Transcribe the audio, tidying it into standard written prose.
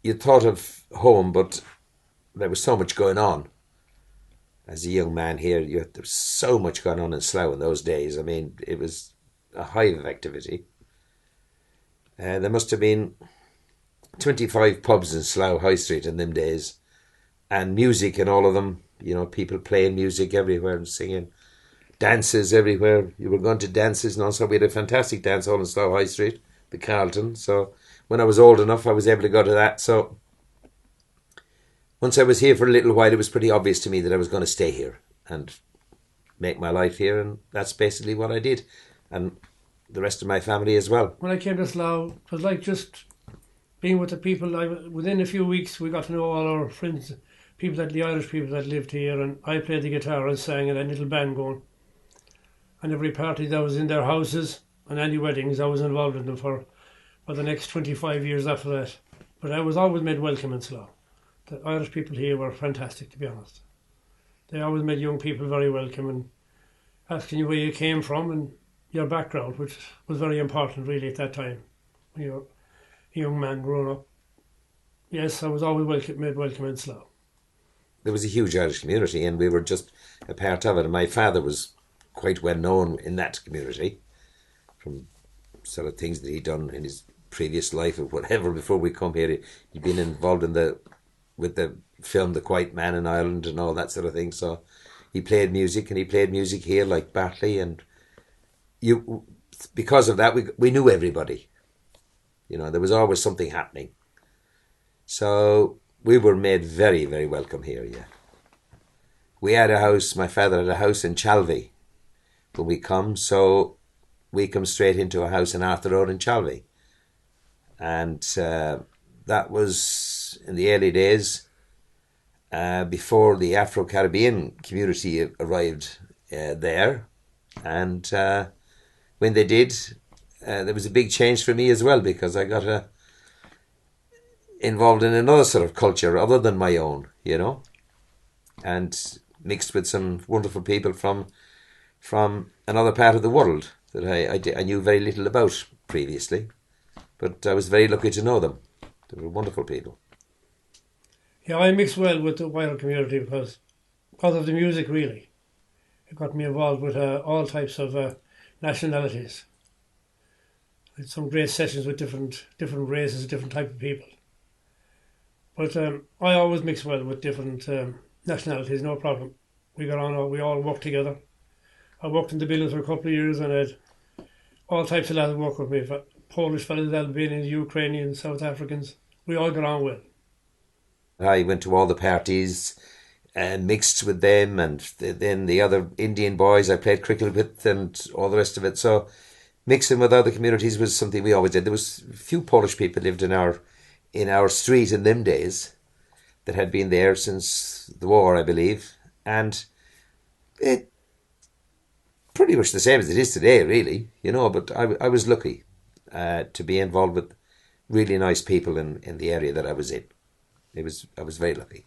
you thought of home, but there was so much going on. As a young man here, there was so much going on in Slough in those days. I mean, it was a hive of activity. There must have been 25 pubs in Slough High Street in them days, and music in all of them. You know, people playing music everywhere and singing. Dances everywhere. You were going to dances, and also we had a fantastic dance hall in Slough High Street, the Carlton. So when I was old enough, I was able to go to that. So once I was here for a little while, it was pretty obvious to me that I was going to stay here and make my life here, and that's basically what I did, and the rest of my family as well. When I came to Slough, it was like just being with the people. Within a few weeks, we got to know all our friends, the Irish people that lived here, and I played the guitar and sang in a little band going. And every party that was in their houses and any weddings, I was involved in them for the next 25 years after that. But I was always made welcome in Slough. The Irish people here were fantastic, to be honest. They always made young people very welcome and asking you where you came from and your background, which was very important really at that time when you're a young man growing up. Yes, I was always made welcome in Slough. There was a huge Irish community and we were just a part of it. And my father was quite well known in that community from sort of things that he'd done in his previous life or whatever before we come here. He'd been involved with the film The Quiet Man in Ireland and all that sort of thing. So he played music, and he played music here like Bartley, and because of that we knew everybody. You know, there was always something happening. So we were made very, very welcome here, yeah. We had a house, my father had a house in Chalvey when we come, so we come straight into a house in Arthur Road in Chalvey. And that was in the early days, before the Afro-Caribbean community arrived there. And when they did, there was a big change for me as well, because I got involved in another sort of culture other than my own, you know, and mixed with some wonderful people from another part of the world that I knew very little about previously. But I was very lucky to know them. They were wonderful people. Yeah, I mixed well with the wider community because of the music, really. It got me involved with all types of nationalities. I had some great sessions with different races, different type of people. But I always mix well with different nationalities, no problem. We got on, we all worked together. I worked in the building for a couple of years and I had all types of lads work with me. Polish fellas, Albanians, Ukrainians, South Africans. We all got on well. I went to all the parties and mixed with them, and then the other Indian boys I played cricket with and all the rest of it. So mixing with other communities was something we always did. There was a few Polish people lived in our street in them days that had been there since the war, I believe. And it pretty much the same as it is today, really, you know, but I was lucky to be involved with really nice people in the area that I was in. I was very lucky.